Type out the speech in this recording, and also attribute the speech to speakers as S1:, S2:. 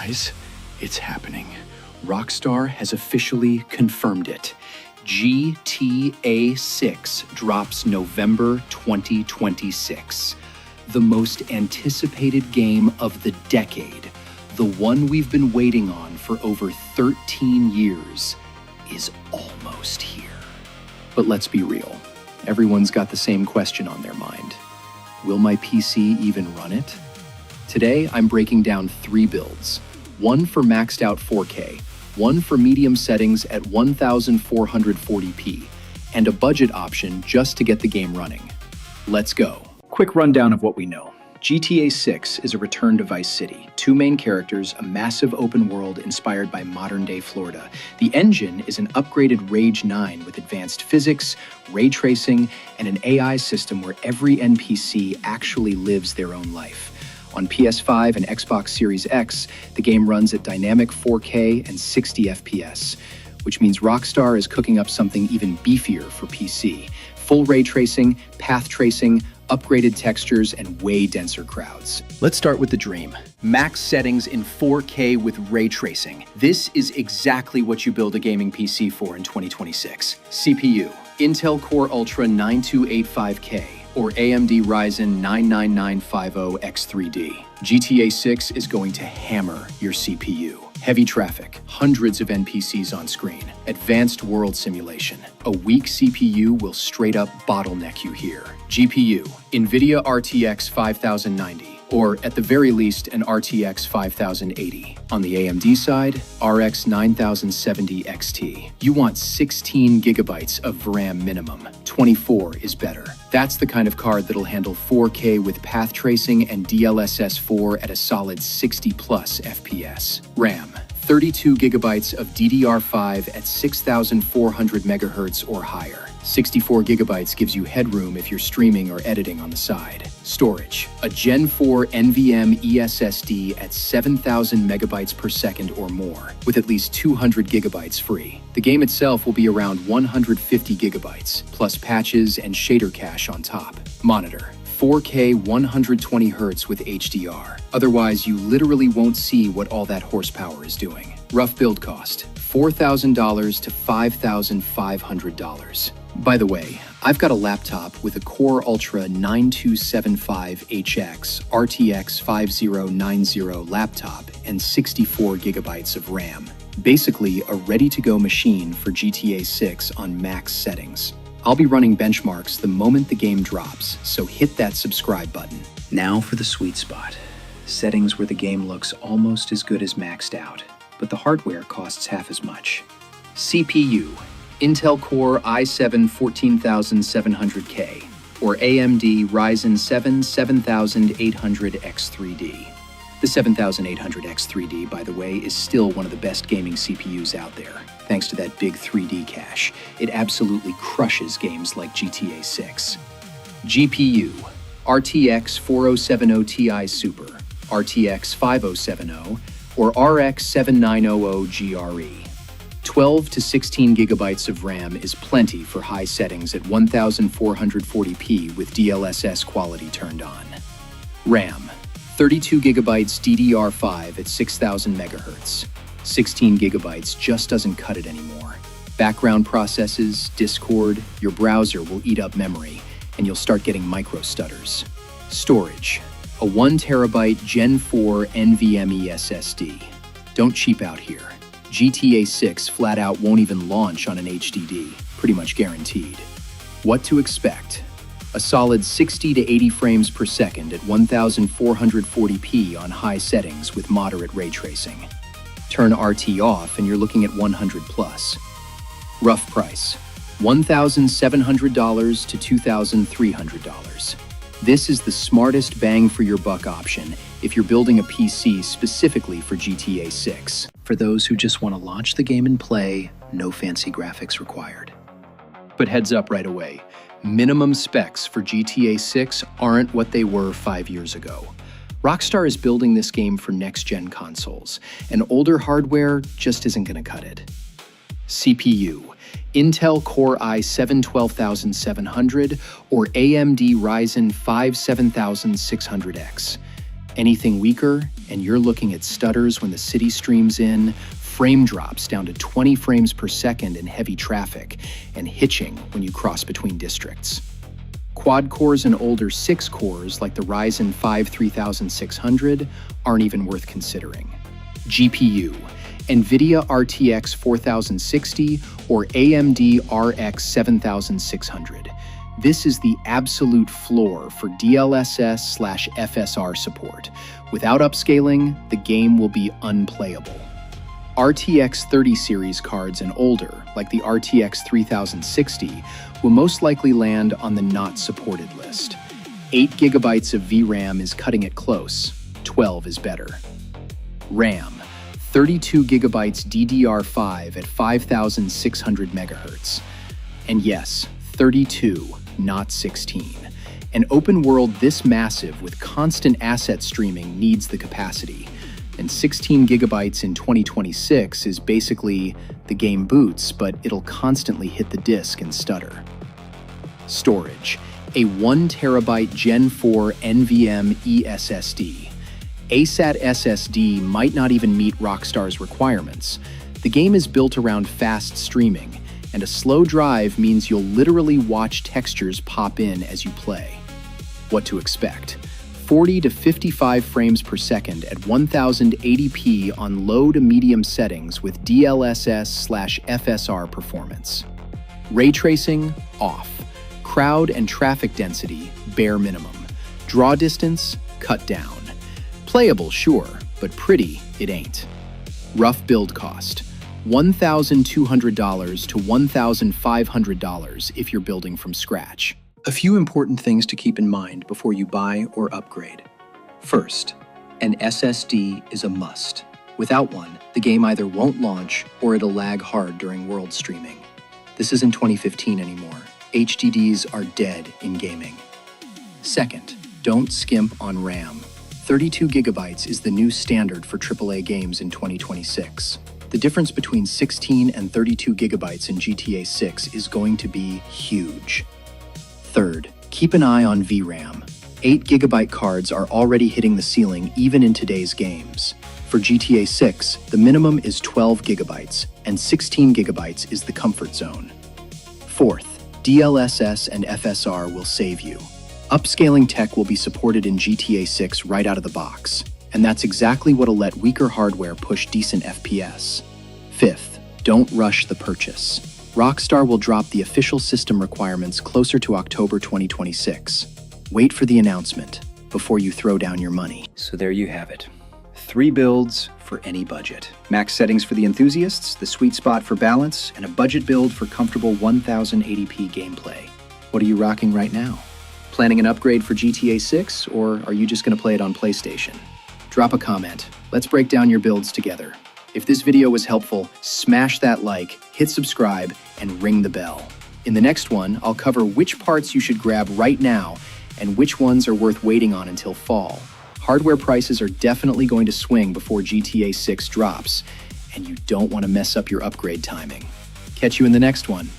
S1: Guys, it's happening. Rockstar has officially confirmed it. GTA 6 drops November 2026. The most anticipated game of the decade, the one we've been waiting on for over 13 years, is almost here. But let's be real. Everyone's got the same question on their mind. Will my PC even run it? Today, I'm breaking down 3 builds. One for maxed out 4K, one for medium settings at 1440p, and a budget option just to get the game running. Let's go. Quick rundown of what we know. GTA 6 is a return to Vice City. 2 main characters, a massive open world inspired by modern-day Florida. The engine is an upgraded Rage 9 with advanced physics, ray tracing, and an AI system where every NPC actually lives their own life. On PS5 and Xbox Series X, the game runs at dynamic 4K and 60 FPS, which means Rockstar is cooking up something even beefier for PC. Full ray tracing, path tracing, upgraded textures, and way denser crowds. Let's start with the dream. Max settings in 4K with ray tracing. This is exactly what you build a gaming PC for in 2026. CPU, Intel Core Ultra 9285K or AMD Ryzen 99950X3D. GTA 6 is going to hammer your CPU. Heavy traffic, hundreds of NPCs on screen, advanced world simulation. A weak CPU will straight up bottleneck you here. GPU, NVIDIA RTX 5090, or at the very least an RTX 5080. On the AMD side, RX 9070 XT. You want 16 gigabytes of RAM minimum. 24 is better. That's the kind of card that'll handle 4K with path tracing and DLSS 4 at a solid 60 plus FPS. RAM, 32 gigabytes of DDR5 at 6400 megahertz or higher. 64 gigabytes gives you headroom if you're streaming or editing on the side. Storage, a Gen 4 NVMe SSD at 7000 megabytes per second or more, with at least 200 gigabytes free. The game itself will be around 150 gigabytes, plus patches and shader cache on top. Monitor, 4K 120Hz with HDR. Otherwise, you literally won't see what all that horsepower is doing. Rough build cost, $4,000 to $5,500. By the way, I've got a laptop with a Core Ultra 9275HX RTX 5090 laptop and 64 gigabytes of RAM. Basically, a ready-to-go machine for GTA 6 on max settings. I'll be running benchmarks the moment the game drops, so hit that subscribe button. Now for the sweet spot. Settings where the game looks almost as good as maxed out, but the hardware costs half as much. CPU, Intel Core i7 14700K, or AMD Ryzen 7 7800X3D. The 7800X3D, by the way, is still one of the best gaming CPUs out there, thanks to that big 3D cache. It absolutely crushes games like GTA 6. GPU, RTX 4070 Ti Super, RTX 5070, or RX 7900 GRE. 12 to 16 gigabytes of RAM is plenty for high settings at 1440p with DLSS quality turned on. RAM, 32 gigabytes DDR5 at 6000 megahertz. 16 gigabytes just doesn't cut it anymore. Background processes, Discord, your browser will eat up memory, and you'll start getting micro stutters. Storage, a 1 terabyte Gen 4 NVMe SSD. Don't cheap out here. GTA 6 flat out won't even launch on an HDD, pretty much guaranteed. What to expect? A solid 60 to 80 frames per second at 1440p on high settings with moderate ray tracing. Turn RT off and you're looking at 100 plus. Rough price, $1,700 to $2,300. This is the smartest bang for your buck option if you're building a PC specifically for GTA 6. For those who just want to launch the game and play, no fancy graphics required. But heads up right away, minimum specs for GTA 6 aren't what they were 5 years ago. Rockstar is building this game for next-gen consoles, and older hardware just isn't going to cut it. CPU, Intel Core i7 12700 or AMD Ryzen 5 7600X. Anything weaker, and you're looking at stutters when the city streams in, frame drops down to 20 frames per second in heavy traffic, and hitching when you cross between districts. Quad cores and older 6 cores like the Ryzen 5 3600 aren't even worth considering. GPU, NVIDIA RTX 4060 or AMD RX 7600. This is the absolute floor for DLSS/FSR support. Without upscaling, the game will be unplayable. RTX 30 series cards and older, like the RTX 3060, will most likely land on the not supported list. 8 GB of VRAM is cutting it close, 12 is better. RAM, 32 GB DDR5 at 5600 MHz. And yes, 32, not 16. An open world this massive with constant asset streaming needs the capacity. And 16 GB in 2026 is basically the game boots, but it'll constantly hit the disk and stutter. Storage, a 1 TB Gen 4 NVMe SSD. ASAT SSD might not even meet Rockstar's requirements. The game is built around fast streaming, and a slow drive means you'll literally watch textures pop in as you play. What to expect? 40 to 55 frames per second at 1080p on low to medium settings with DLSS/FSR performance. Ray tracing, off. Crowd and traffic density, bare minimum. Draw distance, cut down. Playable, sure, but pretty, it ain't. Rough build cost, $1,200 to $1,500 if you're building from scratch. A few important things to keep in mind before you buy or upgrade. First, an SSD is a must. Without one, the game either won't launch or it'll lag hard during world streaming. This isn't 2015 anymore. HDDs are dead in gaming. Second, don't skimp on RAM. 32 GB is the new standard for AAA games in 2026. The difference between 16 and 32 GB in GTA 6 is going to be huge. Third, keep an eye on VRAM. 8 GB cards are already hitting the ceiling even in today's games. For GTA 6, the minimum is 12 GB, and 16 GB is the comfort zone. Fourth, DLSS and FSR will save you. Upscaling tech will be supported in GTA 6 right out of the box, and that's exactly what'll let weaker hardware push decent FPS. Fifth, don't rush the purchase. Rockstar will drop the official system requirements closer to October 2026. Wait for the announcement before you throw down your money. So there you have it. 3 builds for any budget. Max settings for the enthusiasts, the sweet spot for balance, and a budget build for comfortable 1080p gameplay. What are you rocking right now? Planning an upgrade for GTA 6, or are you just going to play it on PlayStation? Drop a comment. Let's break down your builds together. If this video was helpful, smash that like, hit subscribe, and ring the bell. In the next one, I'll cover which parts you should grab right now and which ones are worth waiting on until fall. Hardware prices are definitely going to swing before GTA 6 drops, and you don't want to mess up your upgrade timing. Catch you in the next one.